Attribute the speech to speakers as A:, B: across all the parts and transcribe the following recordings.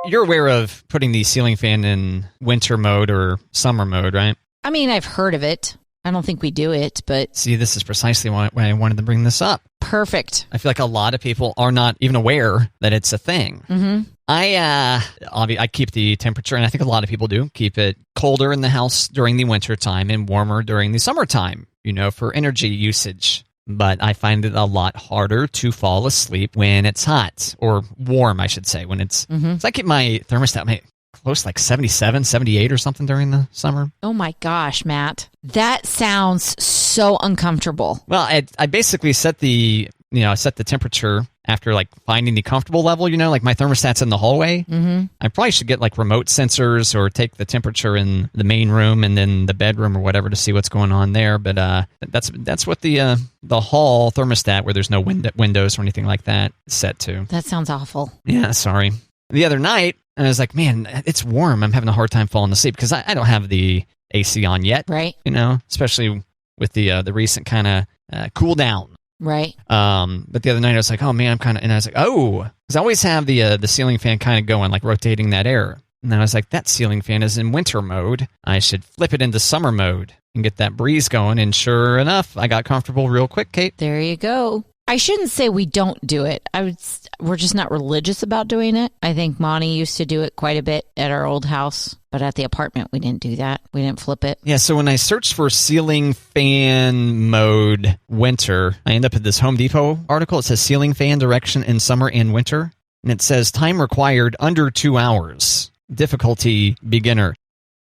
A: You're aware of putting the ceiling fan in winter mode or summer mode, right?
B: I mean, I've heard of it. I don't think we do it, but...
A: See, this is precisely why I wanted to bring this up.
B: Perfect.
A: I feel like a lot of people are not even aware that it's a thing.
B: Mm-hmm.
A: I keep the temperature, and I think a lot of people do, keep it colder in the house during the winter time and warmer during the summertime, for energy usage. But I find it a lot harder to fall asleep when it's hot, or warm, I should say. When it's, so I keep my thermostat close, like 77, 78 or something during the summer.
B: Oh my gosh, Matt. That sounds so uncomfortable.
A: Well, I basically set the temperature after like finding the comfortable level, like my thermostat's in the hallway.
B: Mm-hmm.
A: I probably should get like remote sensors or take the temperature in the main room and then the bedroom or whatever to see what's going on there. But that's what the hall thermostat, where there's no windows or anything like that, is set to.
B: That sounds awful.
A: Yeah, sorry. The other night, I was like, man, it's warm. I'm having a hard time falling asleep because I don't have the AC on yet.
B: Right.
A: Especially with the recent kind of cool down.
B: Right.
A: But the other night I was like, oh man, and I was like, because I always have the ceiling fan kind of going, like rotating that air. And then I was like, that ceiling fan is in winter mode. I should flip it into summer mode and get that breeze going. And sure enough, I got comfortable real quick, Kate.
B: There you go. I shouldn't say we don't do it. We're just not religious about doing it. I think Monty used to do it quite a bit at our old house, but at the apartment, we didn't do that. We didn't flip it.
A: Yeah, so when I searched for ceiling fan mode winter, I end up at this Home Depot article. It says ceiling fan direction in summer and winter, and it says time required under 2 hours. Difficulty beginner.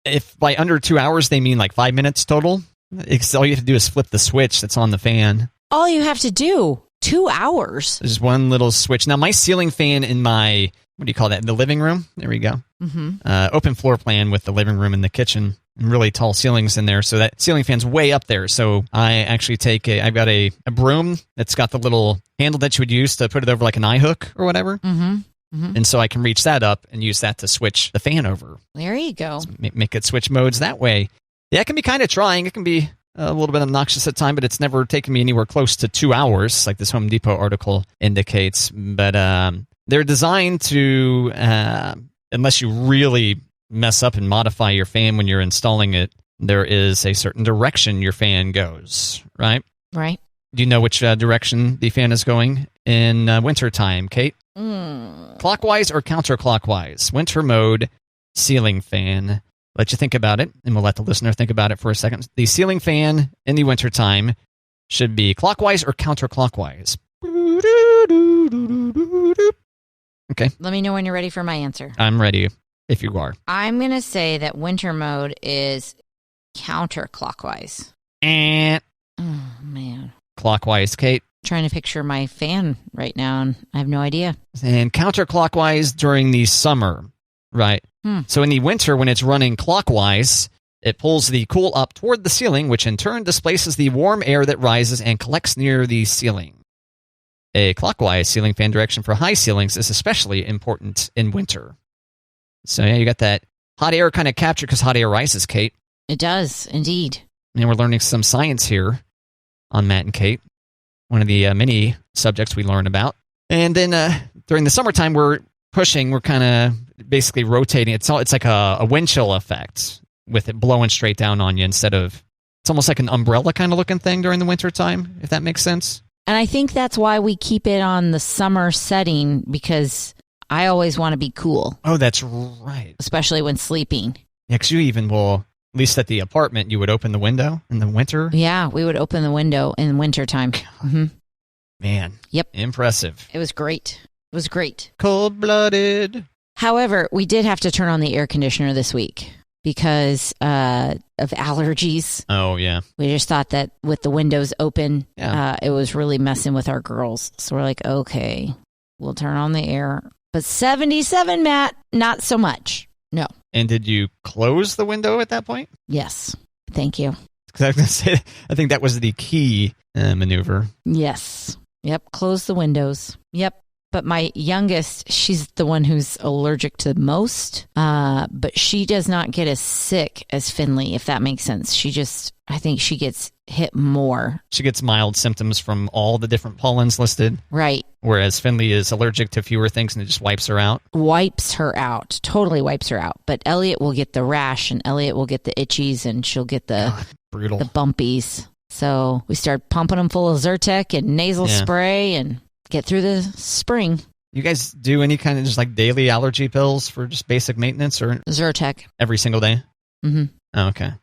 A: If by under 2 hours they mean like 5 minutes total, all you have to do is flip the switch that's on the fan.
B: All you have to do. 2 hours.
A: There's one little switch. Now, my ceiling fan in my, what do you call that, in the living room? There we go.
B: Mm-hmm.
A: Open floor plan with the living room and the kitchen, and really tall ceilings in there. So that ceiling fan's way up there. So I actually I've got a broom that's got the little handle that you would use to put it over like an eye hook or whatever.
B: Mm-hmm. Mm-hmm.
A: And so I can reach that up and use that to switch the fan over.
B: There you go.
A: So make it switch modes that way. Yeah, it can be kind of trying. It can be a little bit obnoxious at time, but it's never taken me anywhere close to 2 hours, like this Home Depot article indicates. But they're designed to, unless you really mess up and modify your fan when you're installing it, there is a certain direction your fan goes, right?
B: Right.
A: Do you know which direction the fan is going in wintertime, Kate? Clockwise or counterclockwise? Winter mode, ceiling fan. Let you think about it, and we'll let the listener think about it for a second. The ceiling fan in the wintertime should be clockwise or counterclockwise. Okay.
B: Let me know when you're ready for my answer.
A: I'm ready, if you are.
B: I'm going to say that winter mode is counterclockwise.
A: Oh,
B: man.
A: Clockwise, Kate.
B: Trying to picture my fan right now, and I have no idea.
A: And counterclockwise during the summer, right? So in the winter, when it's running clockwise, it pulls the cool up toward the ceiling, which in turn displaces the warm air that rises and collects near the ceiling. A clockwise ceiling fan direction for high ceilings is especially important in winter. So yeah, you got that hot air kind of captured because hot air rises, Kate.
B: It does, indeed.
A: And we're learning some science here on Matt and Kate, one of the many subjects we learn about. And then during the summertime, we're kind of basically rotating. It's like a wind chill effect with it blowing straight down on you instead of, it's almost like an umbrella kind of looking thing during the wintertime, if that makes sense.
B: And I think that's why we keep it on the summer setting, because I always want to be cool.
A: Oh, that's right.
B: Especially when sleeping.
A: Yeah, because you even will, at least at the apartment, you would open the window in the winter.
B: Yeah, we would open the window in wintertime. Mm-hmm.
A: Man.
B: Yep.
A: Impressive.
B: It was great. It was great.
A: Cold-blooded.
B: However, we did have to turn on the air conditioner this week because of allergies.
A: Oh, yeah.
B: We just thought that with the windows open, it was really messing with our girls. So we're like, okay, we'll turn on the air. But 77, Matt, not so much. No.
A: And did you close the window at that point?
B: Yes. Thank you.
A: Because I was going to say, I think that was the key maneuver.
B: Yes. Yep. Close the windows. Yep. But my youngest, she's the one who's allergic to the most. But she does not get as sick as Finley, if that makes sense. I think she gets hit more.
A: She gets mild symptoms from all the different pollens listed.
B: Right.
A: Whereas Finley is allergic to fewer things and it just wipes her out.
B: Wipes her out. Totally wipes her out. But Elliot will get the rash and Elliot will get the itchies and she'll get the bumpies. So we start pumping them full of Zyrtec and nasal spray and get through the spring.
A: You guys do any kind of just like daily allergy pills for just basic maintenance or
B: Zyrtec
A: every single day?
B: Mm-hmm.
A: Oh, okay.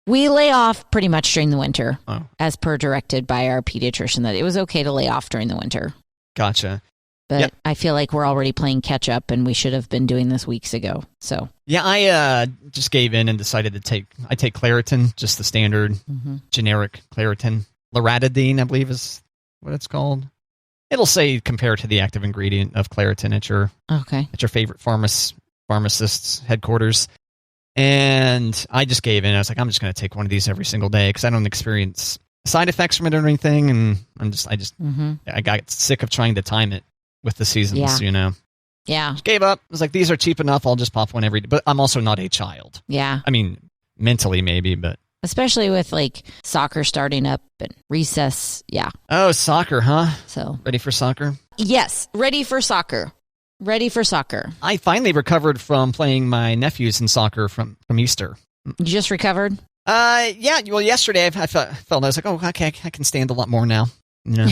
B: We lay off pretty much during the winter, as per directed by our pediatrician, that it was okay to lay off during the winter.
A: Gotcha.
B: But I feel like we're already playing catch up, and we should have been doing this weeks ago. So
A: yeah, I just gave in and decided to take Claritin, just the standard generic Claritin. Loratadine, I believe, is what it's called. It'll say compare to the active ingredient of Claritin at your favorite pharmacist's headquarters. And I just gave in. I was like, I'm just going to take one of these every single day because I don't experience side effects from it or anything. And I got sick of trying to time it with the seasons, you know.
B: Yeah.
A: Just gave up. I was like, these are cheap enough. I'll just pop one every day. But I'm also not a child.
B: Yeah.
A: I mean, mentally maybe, but.
B: Especially with like soccer starting up and recess. Yeah.
A: Oh, soccer, huh?
B: So.
A: Ready for soccer?
B: Yes. Ready for soccer. Ready for soccer.
A: I finally recovered from playing my nephews in soccer from Easter.
B: You just recovered?
A: Yeah. Well, yesterday I felt I was like, oh, okay, I can stand a lot more now. You know?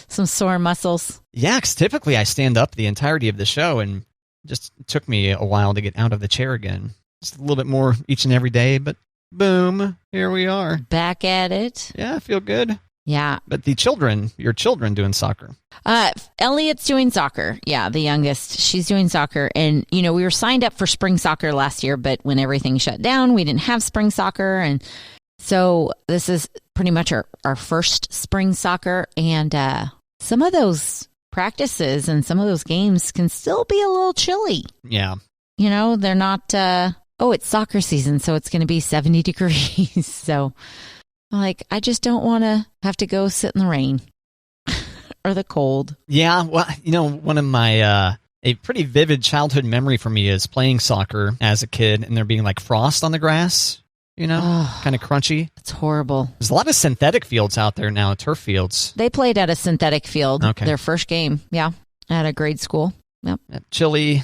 B: Some sore muscles.
A: Yeah, because typically I stand up the entirety of the show, and just took me a while to get out of the chair again. Just a little bit more each and every day, but boom, here we are.
B: Back at it.
A: Yeah, I feel good.
B: Yeah.
A: But your children doing soccer.
B: Elliot's doing soccer. Yeah, the youngest. She's doing soccer. And, you know, we were signed up for spring soccer last year, but when everything shut down, we didn't have spring soccer. And so this is pretty much our first spring soccer. And some of those practices and some of those games can still be a little chilly.
A: Yeah.
B: You know, they're not, it's soccer season, so it's going to be 70 degrees. So like, I just don't want to have to go sit in the rain or the cold.
A: Yeah, well, you know, one of my, a pretty vivid childhood memory for me is playing soccer as a kid and there being like frost on the grass, you know, kind of crunchy.
B: It's horrible.
A: There's a lot of synthetic fields out there now, turf fields.
B: They played at a synthetic field, their first game, at a grade school. Yep.
A: Chilly,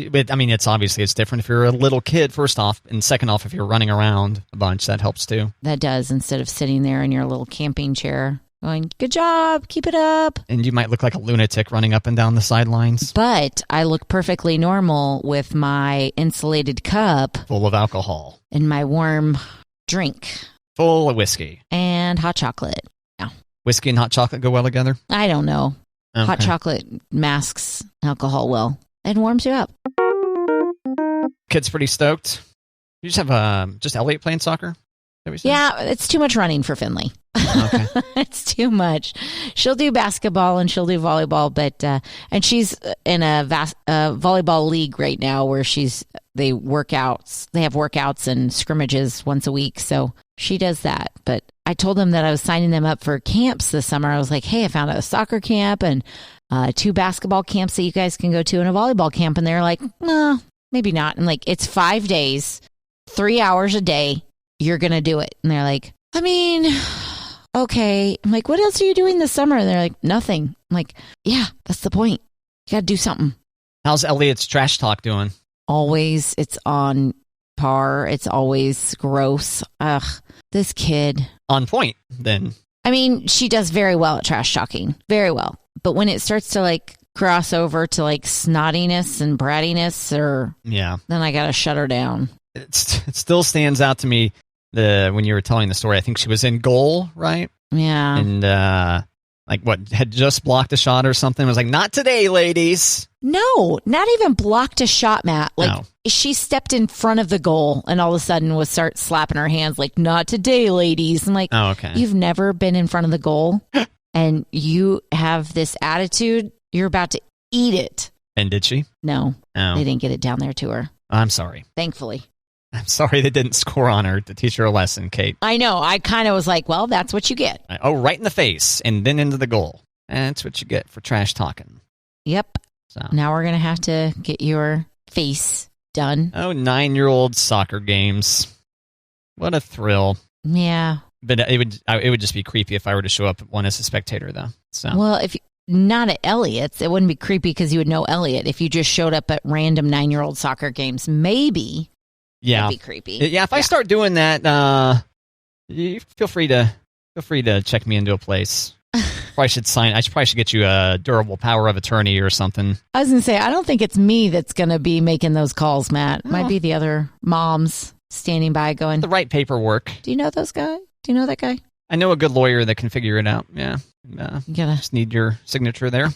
A: but I mean, it's different if you're a little kid, first off, and second off, if you're running around a bunch, that helps too.
B: That does, instead of sitting there in your little camping chair going, good job, keep it up.
A: And you might look like a lunatic running up and down the sidelines.
B: But I look perfectly normal with my insulated cup.
A: Full of alcohol.
B: And my warm drink.
A: Full of whiskey.
B: And hot chocolate. Yeah.
A: Whiskey and hot chocolate go well together?
B: I don't know. Okay. Hot chocolate masks alcohol well. And warms you up.
A: Kid's pretty stoked. You just have just Elliot playing soccer?
B: Yeah, it's too much running for Finley.
A: Okay.
B: It's too much. She'll do basketball and she'll do volleyball, but and she's in a volleyball league right now where they have workouts and scrimmages once a week, so she does that. But I told them that I was signing them up for camps this summer. I was like, hey, I found a soccer camp and 2 basketball camps that you guys can go to and a volleyball camp. And they're like, no, maybe not. And like, it's 5 days, 3 hours a day. You're going to do it. And they're like, I mean, okay. I'm like, what else are you doing this summer? And they're like, nothing. I'm like, yeah, that's the point. You got to do something.
A: How's Elliot's trash talk doing?
B: Always. It's on par. It's always gross. Ugh, this kid.
A: On point, then.
B: I mean, she does very well at trash talking. Very well. But when it starts to like cross over to like snottiness and brattiness, then I got to shut her down.
A: It still stands out to me when you were telling the story. I think she was in goal, right?
B: Yeah.
A: And had just blocked a shot or something. It was like, not today, ladies.
B: No, not even blocked a shot, Matt. Like she stepped in front of the goal and all of a sudden would start slapping her hands like, not today, ladies. I'm like,
A: oh, okay.
B: You've never been in front of the goal and you have this attitude. You're about to eat it.
A: And did she?
B: No,
A: Oh.
B: They didn't get it down there to her.
A: I'm sorry.
B: Thankfully.
A: I'm sorry they didn't score on her to teach her a lesson, Kate.
B: I know. I kind of was like, well, that's what you get.
A: Right in the face and then into the goal. That's what you get for trash talking.
B: Yep.
A: So.
B: Now we're going to have to get your face done.
A: Oh, 9-year-old soccer games. What a thrill.
B: Yeah.
A: But it would just be creepy if I were to show up at one as a spectator, though. So.
B: Well, if not at Elliot's, it wouldn't be creepy because you would know Elliot. If you just showed up at random 9-year-old soccer games, maybe it'd be creepy.
A: Yeah, if I start doing that, you feel free to check me into a place. I probably should get you a durable power of attorney or something.
B: I was going to say, I don't think it's me that's going to be making those calls, Matt. Might be the other moms standing by going,
A: the right paperwork.
B: Do you know those guys? Do you know that guy?
A: I know a good lawyer that can figure it out. Yeah.
B: You gotta
A: just need your signature there.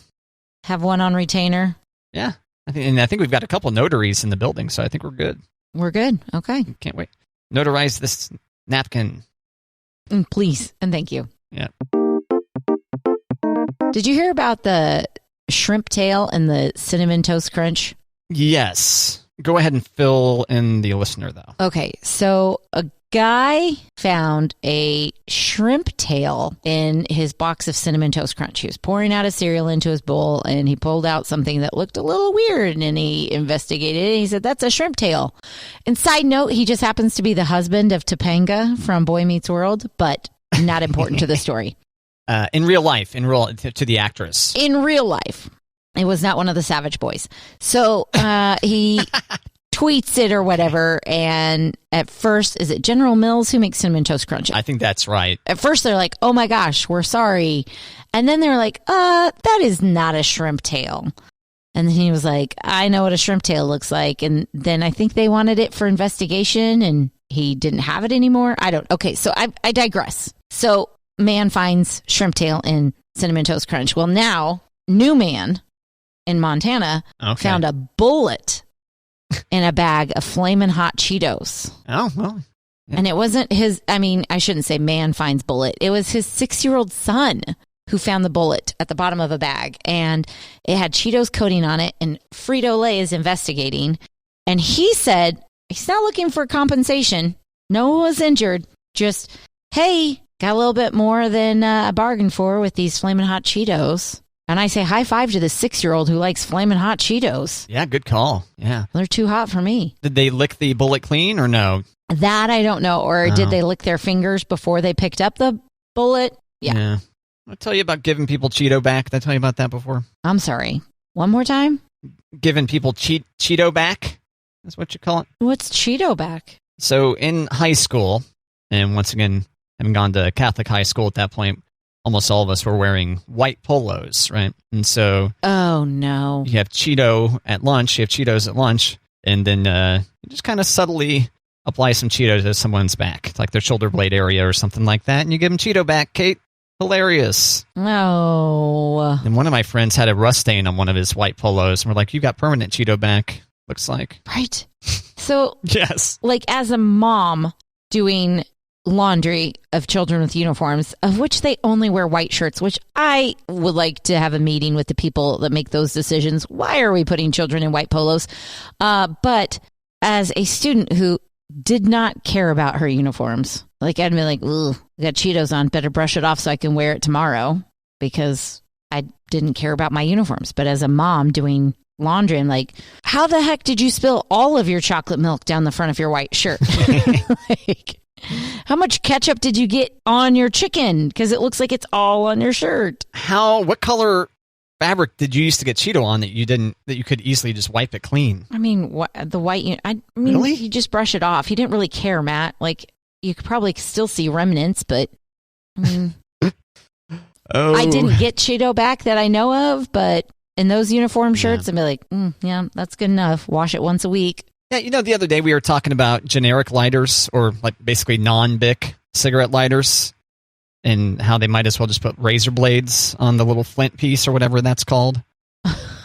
B: Have one on retainer.
A: Yeah. I think we've got a couple notaries in the building, so I think we're good.
B: We're good. Okay.
A: Can't wait. Notarize this napkin.
B: Please, and thank you.
A: Yeah.
B: Did you hear about the shrimp tail and the cinnamon toast crunch?
A: Yes. Go ahead and fill in the listener, though.
B: Okay, so a guy found a shrimp tail in his box of cinnamon toast crunch. He was pouring out a cereal into his bowl, and he pulled out something that looked a little weird, and he investigated it, and he said, that's a shrimp tail. And side note, he just happens to be the husband of Topanga from Boy Meets World, but not important to the story.
A: In real life, to the actress.
B: In real life. It was not one of the Savage Boys. So he tweets it or whatever, and at first, is it General Mills who makes Cinnamon Toast Crunch?
A: I think that's right.
B: At first, they're like, oh my gosh, we're sorry. And then they're like, that is not a shrimp tail. And then he was like, I know what a shrimp tail looks like. And then I think they wanted it for investigation, and he didn't have it anymore. Okay, so I digress. So man finds shrimp tail in Cinnamon Toast Crunch. Well, now, new man in Montana found a bullet in a bag of Flamin' Hot Cheetos.
A: Oh, well. Yeah.
B: And it wasn't I shouldn't say man finds bullet. It was his 6-year-old son who found the bullet at the bottom of a bag. And it had Cheetos coating on it, and Frito-Lay is investigating. And he said he's not looking for compensation. No one was injured. Just, hey, got a little bit more than I bargained for with these Flamin' Hot Cheetos. And I say high five to the 6-year-old who likes Flamin' Hot Cheetos.
A: Yeah, good call. Yeah.
B: They're too hot for me.
A: Did they lick the bullet clean or no?
B: That I don't know. Or did they lick their fingers before they picked up the bullet? Yeah.
A: I'll tell you about giving people Cheeto back. Did I tell you about that before?
B: I'm sorry. One more time?
A: Giving people Cheeto back? That's what you call it?
B: What's Cheeto back?
A: So in high school, and once again, having gone to Catholic high school at that point, almost all of us were wearing white polos, right? And so...
B: Oh, no.
A: You have Cheetos at lunch, and then you just kind of subtly apply some Cheetos to someone's back, like their shoulder blade area or something like that, and you give them Cheeto back, Kate. Hilarious.
B: Oh.
A: And one of my friends had a rust stain on one of his white polos, and we're like, you got permanent Cheeto back, looks like.
B: Right. So,
A: yes.
B: Like, as a mom doing laundry of children with uniforms, of which they only wear white shirts, which I would like to have a meeting with the people that make those decisions. Why are we putting children in white polos? But as a student who did not care about her uniforms, like I'd be like, ooh, I got Cheetos on, better brush it off so I can wear it tomorrow, because I didn't care about my uniforms. But as a mom doing laundry, I'm like, how the heck did you spill all of your chocolate milk down the front of your white shirt? Like, how much ketchup did you get on your chicken? Because it looks like it's all on your shirt.
A: What color fabric did you used to get Cheeto on that you could easily just wipe it clean?
B: I mean, the white,
A: really?
B: You just brush it off. He didn't really care, Matt. Like, you could probably still see remnants, but I mean, I didn't get Cheeto back that I know of, but in those uniform shirts, I'd be like, yeah, that's good enough. Wash it once a week.
A: Yeah, the other day we were talking about generic lighters, or like basically non-Bic cigarette lighters, and how they might as well just put razor blades on the little flint piece or whatever that's called.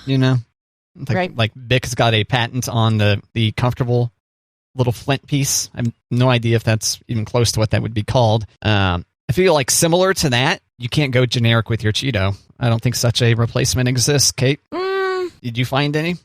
B: Right.
A: Like Bic has got a patent on the comfortable little flint piece. I have no idea if that's even close to what that would be called. I feel like similar to that, you can't go generic with your Cheeto. I don't think such a replacement exists, Kate. Did you find any?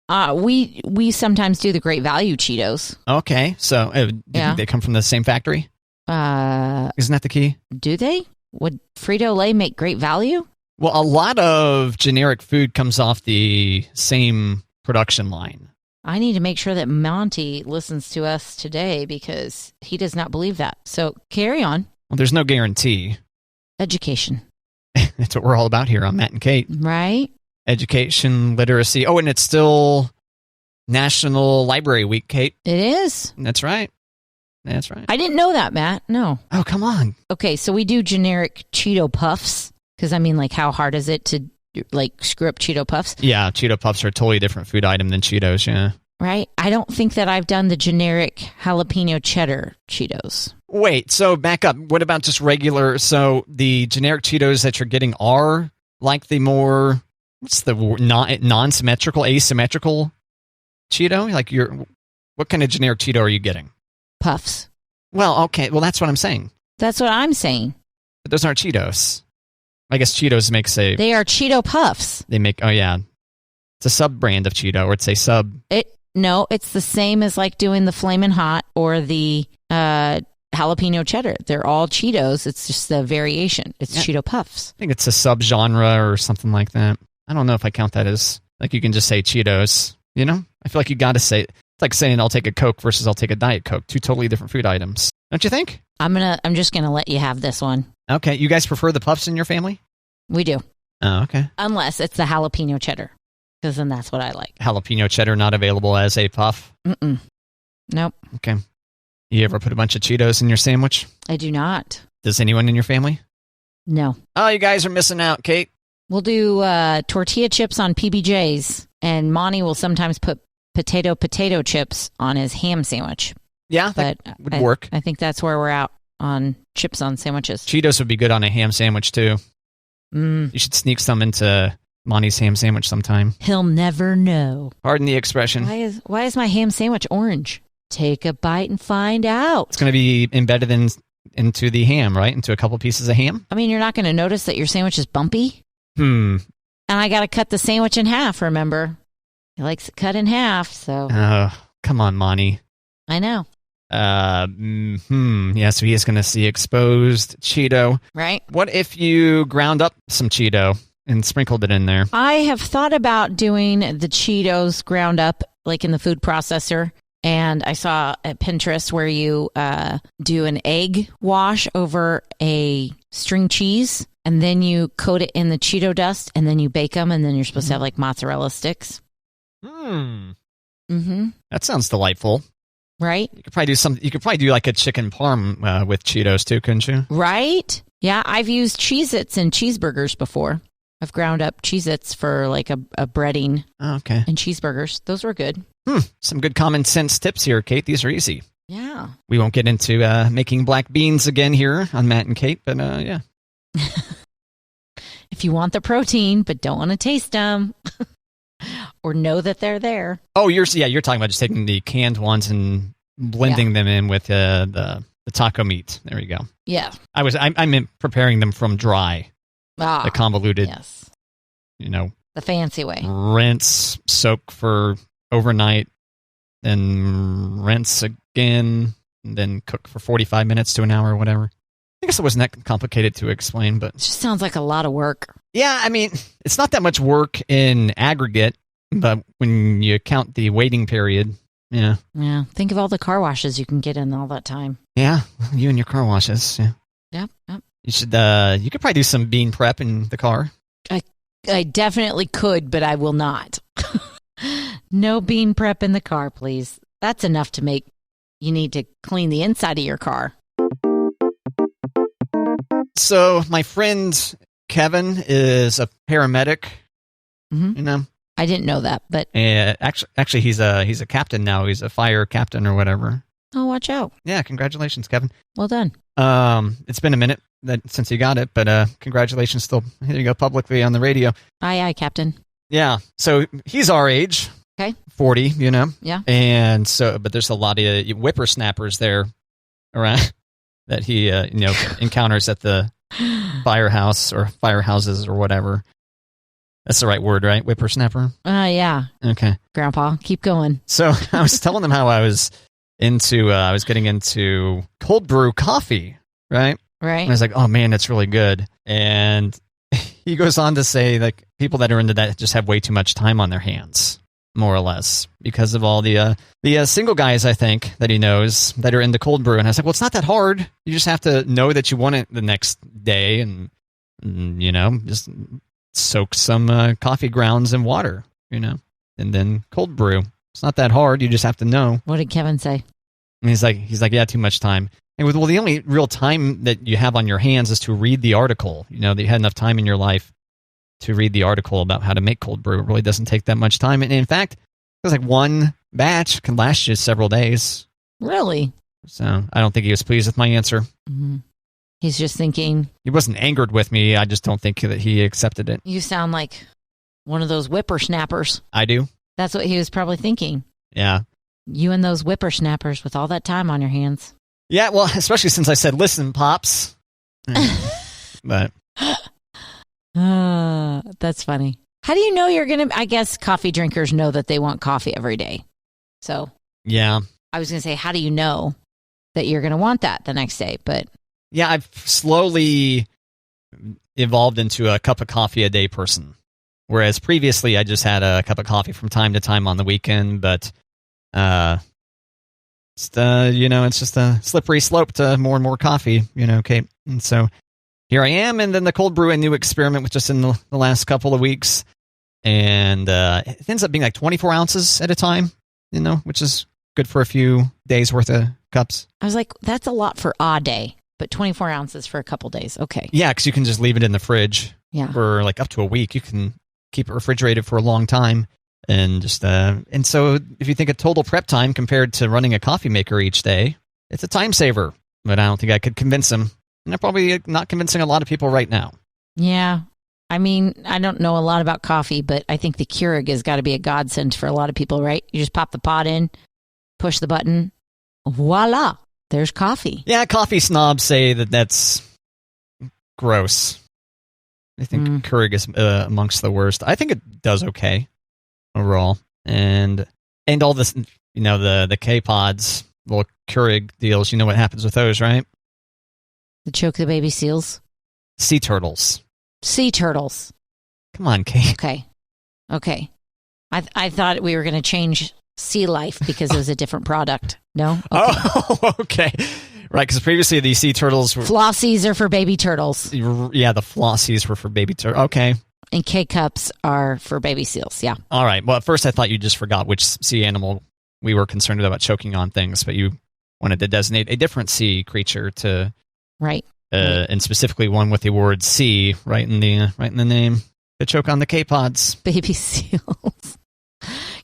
B: We sometimes do the Great Value Cheetos.
A: Okay, so they come from the same factory? Isn't that the key?
B: Do they? Would Frito-Lay make Great Value?
A: Well, a lot of generic food comes off the same production line.
B: I need to make sure that Monty listens to us today because he does not believe that. So carry on.
A: Well, there's no guarantee.
B: Education.
A: That's what we're all about here on Matt and Kate.
B: Right.
A: Education, literacy. Oh, and it's still National Library Week, Kate.
B: It is.
A: That's right. That's right.
B: I didn't know that, Matt. No.
A: Oh, come on.
B: Okay, so we do generic Cheeto Puffs because, I mean, like, how hard is it to, like, screw up Cheeto Puffs?
A: Yeah, Cheeto Puffs are a totally different food item than Cheetos, yeah.
B: Right? I don't think that I've done the generic jalapeno cheddar Cheetos.
A: Wait, so back up. What about just regular? So the generic Cheetos that you're getting are like the more, what's the word? Non-symmetrical, asymmetrical Cheeto? Like what kind of generic Cheeto are you getting?
B: Puffs.
A: Well, okay. Well, that's what I'm saying.
B: That's what I'm saying.
A: But those aren't Cheetos. I guess Cheetos makes a...
B: They are Cheeto Puffs.
A: They make... Oh, yeah. It's a sub-brand of Cheeto, or it's a sub...
B: No, it's the same as like doing the Flamin' Hot or the jalapeno cheddar. They're all Cheetos. It's just the variation. It's Cheeto Puffs.
A: I think it's a sub-genre or something like that. I don't know if I count that as... Like, you can just say Cheetos, you know? I feel like you got to say... It's like saying I'll take a Coke versus I'll take a Diet Coke. Two totally different food items. Don't you think?
B: I'm just gonna let you have this one.
A: Okay. You guys prefer the Puffs in your family?
B: We do.
A: Oh, okay.
B: Unless it's the jalapeno cheddar, because then that's what I like.
A: Jalapeno cheddar not available as a puff?
B: Mm-mm. Nope.
A: Okay. You ever put a bunch of Cheetos in your sandwich?
B: I do not.
A: Does anyone in your family?
B: No.
A: Oh, you guys are missing out, Kate.
B: We'll do tortilla chips on PBJs, and Monty will sometimes put potato chips on his ham sandwich.
A: Yeah, that would work.
B: I think that's where we're out on chips on sandwiches.
A: Cheetos would be good on a ham sandwich, too.
B: Mm.
A: You should sneak some into Monty's ham sandwich sometime.
B: He'll never know.
A: Pardon the expression.
B: Why is my ham sandwich orange? Take a bite and find out.
A: It's going to be embedded into the ham, right? Into a couple pieces of ham?
B: I mean, you're not going to notice that your sandwich is bumpy?
A: And
B: I got to cut the sandwich in half, remember? He likes it cut in half, so...
A: Oh, come on, Monty.
B: I know.
A: Yeah, so he is going to see exposed Cheeto.
B: Right.
A: What if you ground up some Cheeto and sprinkled it in there?
B: I have thought about doing the Cheetos ground up, like in the food processor. And I saw at Pinterest where you do an egg wash over a string cheese, and then you coat it in the Cheeto dust, and then you bake them, and then you're supposed to have like mozzarella sticks. Mm-hmm.
A: That sounds delightful.
B: Right?
A: You could probably do something. You could probably do like a chicken parm with Cheetos too, couldn't you? Right?
B: Yeah, I've used Cheez-Its in cheeseburgers before. I've ground up Cheez-Its for like a breading.
A: Oh, okay.
B: And cheeseburgers. Those were good.
A: Some good common sense tips here, Kate. These are easy.
B: Yeah.
A: We won't get into making black beans again here on Matt and Kate, but yeah.
B: If you want the protein but don't want to taste them. Or know that they're there.
A: Oh, you're talking about just taking the canned ones and blending them in with the taco meat. There you go.
B: Yeah.
A: I meant preparing them from dry. The convoluted.
B: Yes.
A: The
B: fancy way.
A: Rinse, soak for overnight, then rinse again, and then cook for 45 minutes to an hour or whatever. I guess it wasn't that complicated to explain, but...
B: It just sounds like a lot of work.
A: Yeah, I mean, it's not that much work in aggregate, but when you count the waiting period, yeah.
B: Yeah, think of all the car washes you can get in all that time.
A: Yeah, you and your car washes, yeah.
B: Yep.
A: You could probably do some bean prep in the car.
B: I definitely could, but I will not. No bean prep in the car, please. That's enough to make you need to clean the inside of your car.
A: So my friend Kevin is a paramedic.
B: Mm-hmm. I didn't know that, but
A: actually he's a captain now. He's a fire captain or whatever.
B: Oh, watch out!
A: Yeah, congratulations, Kevin.
B: Well done.
A: It's been a minute since you got it, but congratulations still. Here you go, publicly on the radio.
B: Aye, Captain.
A: Yeah, so he's our age.
B: Okay.
A: 40,
B: Yeah.
A: And so, but there's a lot of whippersnappers there around that he, encounters at the firehouse or firehouses or whatever. That's the right word, right? Whippersnapper?
B: Yeah.
A: Okay.
B: Grandpa, keep going.
A: So I was telling him how I was getting into cold brew coffee, right?
B: Right.
A: And I was like, oh man, that's really good. And he goes on to say like people that are into that just have way too much time on their hands, more or less, because of all the single guys, I think, that he knows that are into cold brew. And I was like, well, it's not that hard. You just have to know that you want it the next day and just soak some coffee grounds in water, and then cold brew. It's not that hard. You just have to know.
B: What did Kevin say?
A: And he's like, yeah, too much time. And well, the only real time that you have on your hands is to read the article. That you had enough time in your life to read the article about how to make cold brew. It really doesn't take that much time. And in fact, it's like one batch can last you several days.
B: Really?
A: So I don't think he was pleased with my answer.
B: Mm-hmm. He's just thinking.
A: He wasn't angered with me. I just don't think that he accepted it.
B: You sound like one of those whippersnappers.
A: I do.
B: That's what he was probably thinking.
A: Yeah.
B: You and those whippersnappers with all that time on your hands.
A: Yeah, well, especially since I said, listen, Pops. But.
B: That's funny. How do you know you're going to, I guess coffee drinkers know that they want coffee every day. So.
A: Yeah.
B: I was going to say, how do you know that you're going to want that the next day? But.
A: Yeah, I've slowly evolved into a cup of coffee a day person. Whereas previously I just had a cup of coffee from time to time on the weekend, but it's just a slippery slope to more and more coffee, Kate. And so here I am, and then the cold brew, a new experiment with just in the last couple of weeks. And it ends up being like 24 ounces at a time, which is good for a few days worth of cups.
B: I was like, that's a lot for a day, but 24 ounces for a couple days. Okay.
A: Yeah, because you can just leave it in the fridge for like up to a week. You can keep it refrigerated for a long time. And just and so if you think of total prep time compared to running a coffee maker each day, it's a time saver. But I don't think I could convince him. And I'm probably not convincing a lot of people right now.
B: Yeah. I mean, I don't know a lot about coffee, but I think the Keurig has got to be a godsend for a lot of people, right? You just pop the pot in, push the button, voila, there's coffee.
A: Yeah, coffee snobs say that that's gross. I think Keurig is amongst the worst. I think it does okay overall. And all this, the K-Pods, little Keurig deals, you know what happens with those, right?
B: The choke the baby seals?
A: Sea turtles.
B: Sea turtles.
A: Come on, Kate.
B: Okay. I thought we were going to change sea life because it was a different product. No? Okay.
A: Oh, okay. Right, because previously the sea turtles were...
B: Flossies are for baby turtles.
A: Yeah, the flossies were for baby turtles. Okay.
B: And K-Cups are for baby seals, yeah.
A: All right. Well, at first I thought you just forgot which sea animal we were concerned about choking on things, but you wanted to designate a different sea creature to...
B: Right.
A: And specifically one with the word sea right in the name to choke on the K-Pods.
B: Baby seals.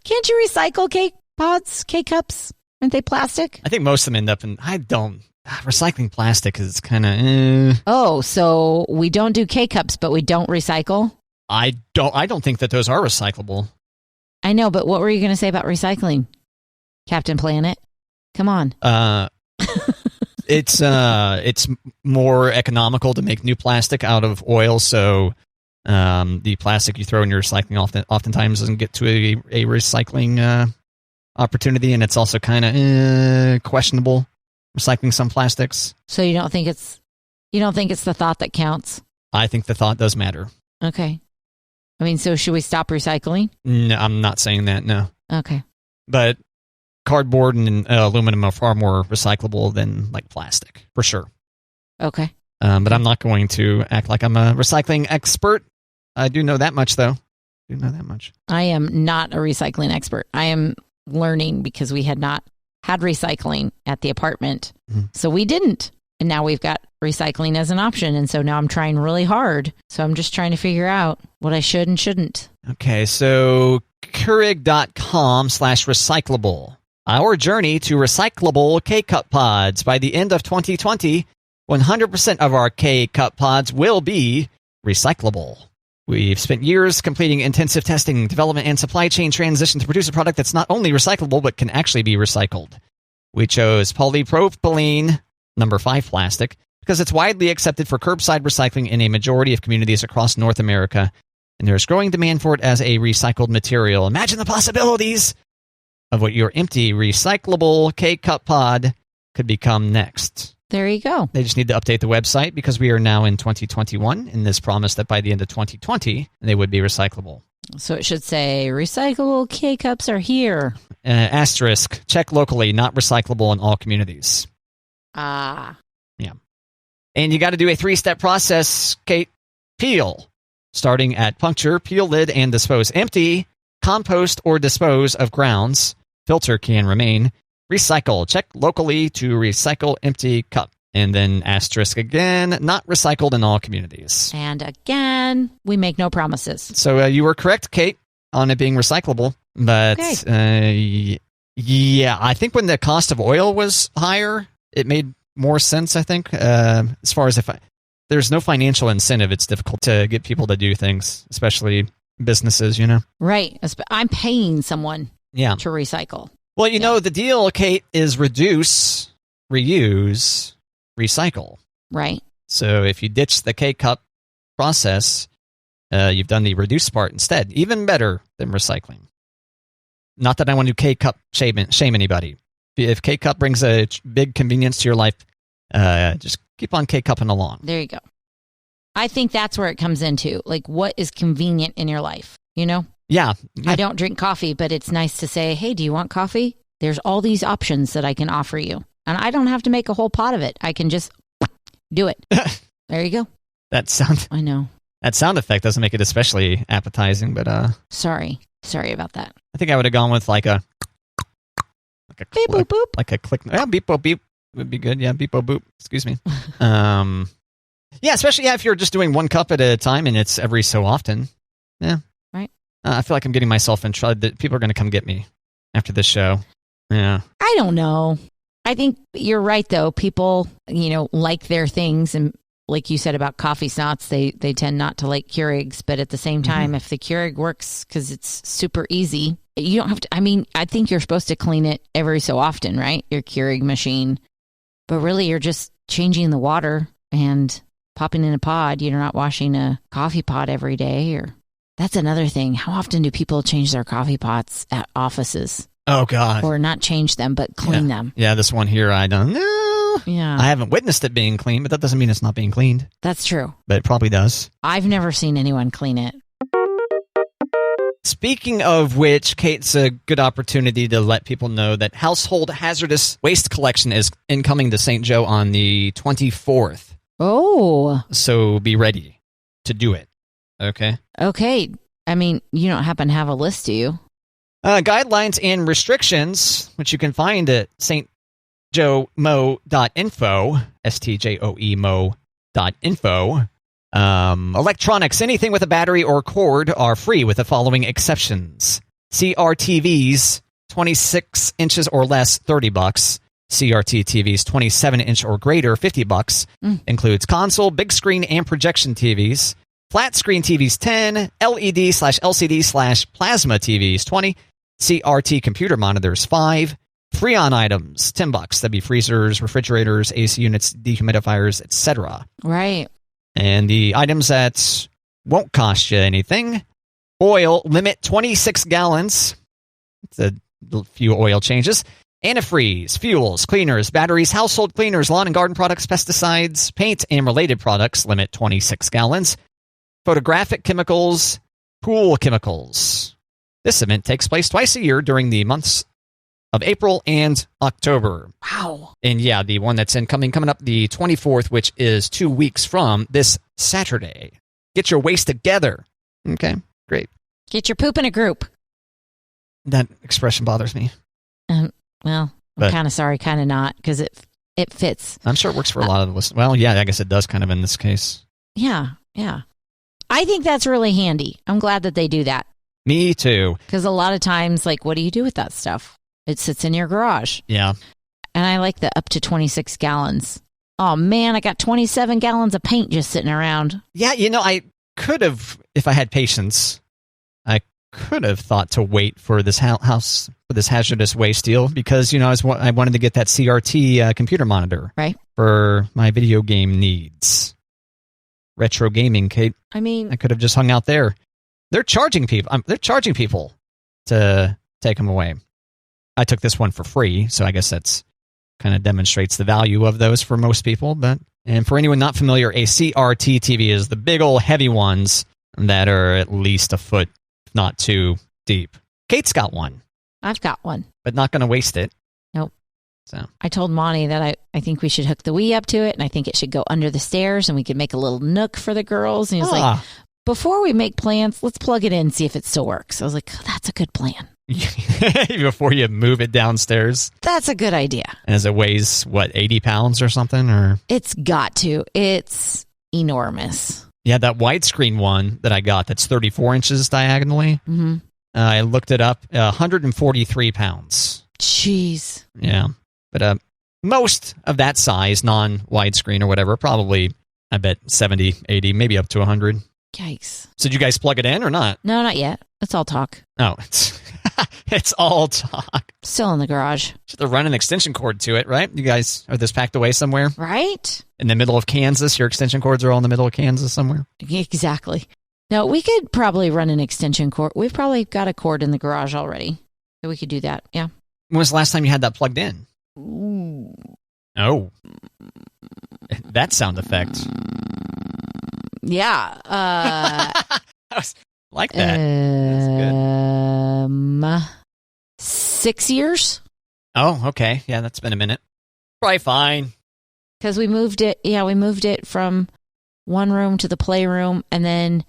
B: Can't you recycle K-Pods, K-Cups? Aren't they plastic?
A: I think most of them end up in... recycling plastic is kind of...
B: Oh, so we don't do K-Cups, but we don't recycle?
A: I don't think that those are recyclable.
B: I know, but what were you going to say about recycling, Captain Planet? Come on.
A: It's more economical to make new plastic out of oil, so the plastic you throw in your recycling oftentimes doesn't get to a recycling opportunity, and it's also kind of questionable recycling some plastics.
B: So you don't think it's the thought that counts? I
A: think the thought does matter.
B: Okay. I mean, so should we stop recycling?
A: No, I'm not saying that, no.
B: Okay.
A: But cardboard and aluminum are far more recyclable than like plastic, for sure.
B: Okay.
A: But I'm not going to act like I'm a recycling expert. I do know that much, though.
B: I am not a recycling expert. I am learning because we had not had recycling at the apartment. Mm-hmm. So we didn't. And now we've got recycling as an option. And so now I'm trying really hard. So I'm just trying to figure out what I should and shouldn't. Okay, so Keurig.com/recyclable. Our journey to recyclable K-Cup pods. By the end of 2020, 100% of our K-Cup pods will be recyclable. We've spent years completing intensive testing, development, and supply chain transition to produce a product that's not only recyclable, but can actually be recycled. We chose polypropylene, number 5 plastic, because it's widely accepted for curbside recycling in a majority of communities across North America, and there's growing demand for it as a recycled material. Imagine the possibilities of what your empty, recyclable K-Cup pod could become next. There you go.
A: They just need to update the website because we are now in 2021, and this promised that by the end of 2020, they would be recyclable.
B: So it should say, recyclable K-Cups are here.
A: Asterisk, check locally, not recyclable in all communities.
B: Ah.
A: Yeah. And you got to do a 3-step process, Kate. Peel, starting at puncture, peel lid, and dispose. Empty, compost, or dispose of grounds. Filter can remain. Recycle, check locally to recycle empty cup. And then asterisk again, not recycled in all communities.
B: And again, we make no promises.
A: So you were correct, Kate, on it being recyclable. But yeah, I think when the cost of oil was higher, it made more sense, I think. As far as there's no financial incentive, it's difficult to get people to do things, especially businesses, you know?
B: Right. I'm paying someone to recycle.
A: Well, you know, the deal, Kate, is reduce, reuse, recycle.
B: Right.
A: So if you ditch the K-Cup process, you've done the reduce part instead. Even better than recycling. Not that I want to K-Cup shame anybody. If K-Cup brings a big convenience to your life, just keep on K-Cupping along.
B: There you go. I think that's where it comes into. Like, what is convenient in your life, you know?
A: Yeah.
B: I don't drink coffee, but it's nice to say, hey, do you want coffee? There's all these options that I can offer you. And I don't have to make a whole pot of it. I can just do it. There you go. I know.
A: That sound effect doesn't make it especially appetizing, but
B: Sorry about that.
A: I think I would have gone with like a
B: beep boop boop.
A: Like a click. Yeah, beep boop beep would be good. Yeah, beep boop boop. Excuse me. Yeah, especially if you're just doing one cup at a time and it's every so often. Yeah.
B: Right.
A: I feel like I'm getting myself in trouble. People are going to come get me after this show. Yeah.
B: I don't know. I think you're right, though. People, like their things. And like you said about coffee snots, they tend not to like Keurigs. But at the same time, if the Keurig works because it's super easy, you don't have to. I mean, I think you're supposed to clean it every so often, right? Your Keurig machine. But really, you're just changing the water and popping in a pod. You're not washing a coffee pot every day. Or that's another thing. How often do people change their coffee pots at offices?
A: Oh, God.
B: Or not change them, but clean them.
A: Yeah, this one here, I don't know.
B: Yeah.
A: I haven't witnessed it being cleaned, but that doesn't mean it's not being cleaned.
B: That's true.
A: But it probably does.
B: I've never seen anyone clean it.
A: Speaking of which, Kate, it's a good opportunity to let people know that Household Hazardous Waste Collection is incoming to St. Joe on the 24th.
B: Oh.
A: So be ready to do it. Okay?
B: Okay. I mean, you don't happen to have a list, do you?
A: Guidelines and restrictions, which you can find at stjoemo.info, stjoemo.info. Electronics, anything with a battery or cord are free with the following exceptions. CRTVs, 26 inches or less, $30. CRT TVs, 27-inch or greater, $50. Includes console, big screen, and projection TVs. Flat screen TVs, 10. LED/LCD/plasma TVs, 20. CRT computer monitors, 5. Freon items, $10. That'd be freezers, refrigerators, AC units, dehumidifiers, etc.
B: Right.
A: And the items that won't cost you anything. Oil, limit 26 gallons. It's a few oil changes. Antifreeze, fuels, cleaners, batteries, household cleaners, lawn and garden products, pesticides, paint, and related products, limit 26 gallons. Photographic chemicals, pool chemicals. This event takes place twice a year during the months of April and October.
B: Wow.
A: And yeah, the one that's coming up the 24th, which is 2 weeks from this Saturday. Get your waste together. Okay, great.
B: Get your poop in a group.
A: That expression bothers me.
B: Well, I'm kind of sorry, kind of not, because it fits.
A: I'm sure it works for a lot of us. Well, yeah, I guess it does kind of in this case.
B: Yeah. I think that's really handy. I'm glad that they do that.
A: Me too.
B: Because a lot of times, like, what do you do with that stuff? It sits in your garage.
A: Yeah.
B: And I like the up to 26 gallons. Oh, man, I got 27 gallons of paint just sitting around.
A: Yeah, I could have, if I had patience, I could have thought to wait for this for this hazardous waste deal because, I wanted to get that CRT computer monitor.
B: Right.
A: For my video game needs. Retro gaming, Kate.
B: I mean,
A: I could have just hung out there. They're charging people. They're charging people to take them away. I took this one for free, so I guess that's kind of demonstrates the value of those for most people. And for anyone not familiar, a CRT TV is the big old heavy ones that are at least a foot, if not two, deep. Kate's got one.
B: I've got one.
A: But not going to waste it.
B: Nope.
A: So
B: I told Monty that I think we should hook the Wii up to it, and I think it should go under the stairs, and we could make a little nook for the girls. And he was like, before we make plans, let's plug it in and see if it still works. I was like, that's a good plan.
A: Before you move it downstairs?
B: That's a good idea.
A: As it weighs, 80 pounds or something? Or
B: it's got to. It's enormous.
A: Yeah, that widescreen one that I got that's 34 inches diagonally.
B: Mm-hmm.
A: I looked it up, 143 pounds.
B: Jeez.
A: Yeah. But most of that size, non-widescreen or whatever, probably, I bet, 70, 80, maybe up to 100.
B: Yikes.
A: So did you guys plug it in or not?
B: No, not yet. It's all talk.
A: Oh, it's all talk.
B: Still in the garage.
A: Should have run an extension cord to it, right? You guys are this packed away somewhere?
B: Right?
A: In the middle of Kansas? Your extension cords are all in the middle of Kansas somewhere?
B: Exactly. No, we could probably run an extension cord. We've probably got a cord in the garage already. So we could do that. Yeah.
A: When was the last time you had that plugged in?
B: Ooh.
A: Oh. That sound effect.
B: Yeah.
A: I was like that. That's good.
B: 6 years.
A: Oh, okay. Yeah, that's been a minute. Probably fine.
B: Because we moved it. Yeah, we moved it from one room to the playroom, and then,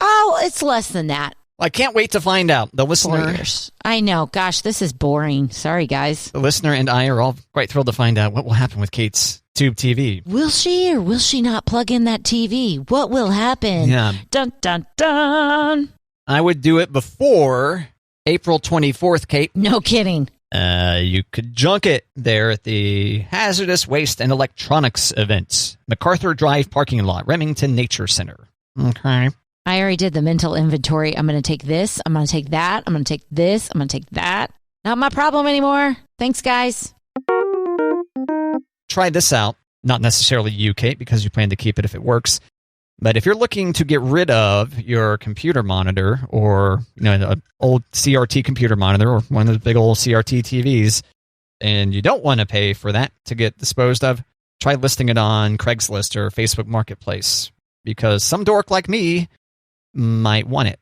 B: it's less than that.
A: Well, I can't wait to find out. The listener.
B: 4 years. I know. Gosh, this is boring. Sorry, guys.
A: The listener and I are all quite thrilled to find out what will happen with Kate's tube TV.
B: Will she or will she not plug in that TV? What will happen?
A: Yeah.
B: Dun, dun, dun.
A: I would do it before April 24th, Kate.
B: No kidding.
A: You could junk it there at the Hazardous Waste and Electronics event, MacArthur Drive parking lot, Remington Nature Center. Okay.
B: I already did the mental inventory. I'm going to take this. I'm going to take that. I'm going to take this. I'm going to take that. Not my problem anymore. Thanks, guys.
A: Try this out. Not necessarily you, Kate, because you plan to keep it if it works. But if you're looking to get rid of your computer monitor or an old CRT computer monitor or one of the big old CRT TVs, and you don't want to pay for that to get disposed of, try listing it on Craigslist or Facebook Marketplace, because some dork like me might want it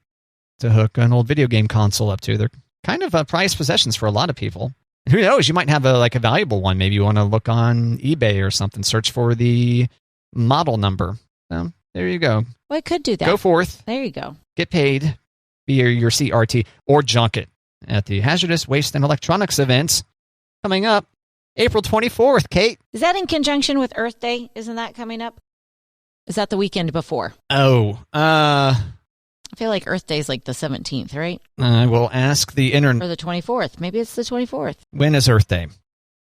A: to hook an old video game console up to. They're kind of prized possessions for a lot of people. Who knows? You might have a valuable one. Maybe you want to look on eBay or something, search for the model number. So there you go.
B: Well, I could do that.
A: Go forth.
B: There you go.
A: Get paid. Be your CRT or junk it at the Hazardous Waste and Electronics event coming up April 24th, Kate.
B: Is that in conjunction with Earth Day? Isn't that coming up? Is that the weekend before?
A: Oh,
B: I feel like Earth Day is like the 17th, right?
A: I will ask the internet.
B: Or the 24th. Maybe it's the 24th.
A: When is Earth Day?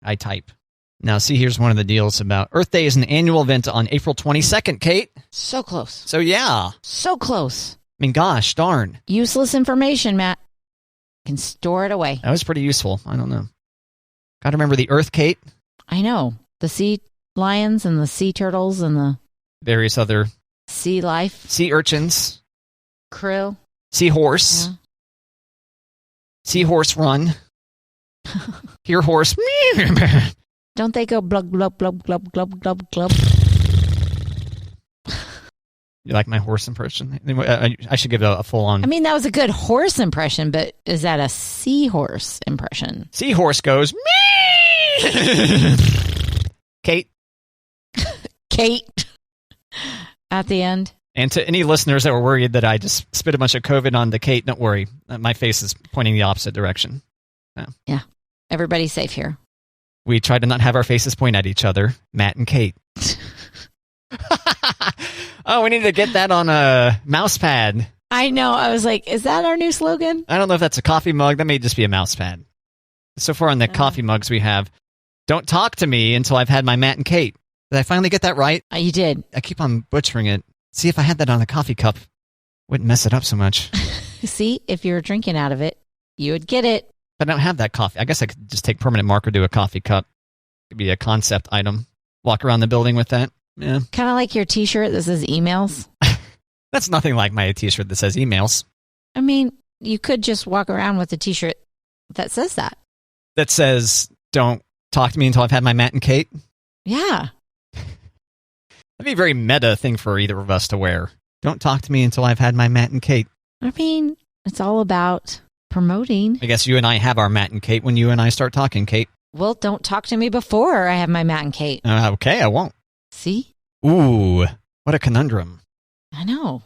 A: I type. Now, see, here's one of the deals about Earth Day is an annual event on April 22nd, Kate.
B: So close.
A: So, yeah.
B: So close.
A: I mean, gosh, darn.
B: Useless information, Matt. You can store it away.
A: That was pretty useful. I don't know. Got to remember the Earth, Kate.
B: I know. The sea lions and the sea turtles and the
A: various other
B: sea life.
A: Sea urchins.
B: Krill.
A: Seahorse.
B: Yeah.
A: Seahorse run. Here horse.
B: Don't they go blub, blub, blub, blub, blub, blub, blub?
A: You like my horse impression? I should give it a full-on...
B: I mean, that was a good horse impression, but is that a seahorse impression?
A: Seahorse goes... Kate.
B: Kate. At the end.
A: And to any listeners that were worried that I just spit a bunch of COVID on to Kate, don't worry. My face is pointing the opposite direction. So.
B: Yeah. Everybody's safe here.
A: We try to not have our faces point at each other. Matt and Kate. Oh, we need to get that on a mouse pad.
B: I know. I was like, is that our new slogan?
A: I don't know if that's a coffee mug. That may just be a mouse pad. So far on the coffee mugs we have, don't talk to me until I've had my Matt and Kate. Did I finally get that right?
B: You did.
A: I keep on butchering it. See, if I had that on a coffee cup, wouldn't mess it up so much.
B: See, if you were drinking out of it, you would get it.
A: But I don't have that coffee. I guess I could just take permanent marker to a coffee cup. It could be a concept item. Walk around the building with that. Yeah.
B: Kind of like your t-shirt that says emails.
A: That's nothing like my t-shirt that says emails.
B: I mean, you could just walk around with a t-shirt that says that.
A: That says, don't talk to me until I've had my Matt and Kate?
B: Yeah.
A: That'd be a very meta thing for either of us to wear. Don't talk to me until I've had my Matt and Kate.
B: I mean, it's all about promoting.
A: I guess you and I have our Matt and Kate when you and I start talking, Kate.
B: Well, don't talk to me before I have my Matt and Kate.
A: Okay, I won't.
B: See?
A: Ooh, what a conundrum.
B: I know.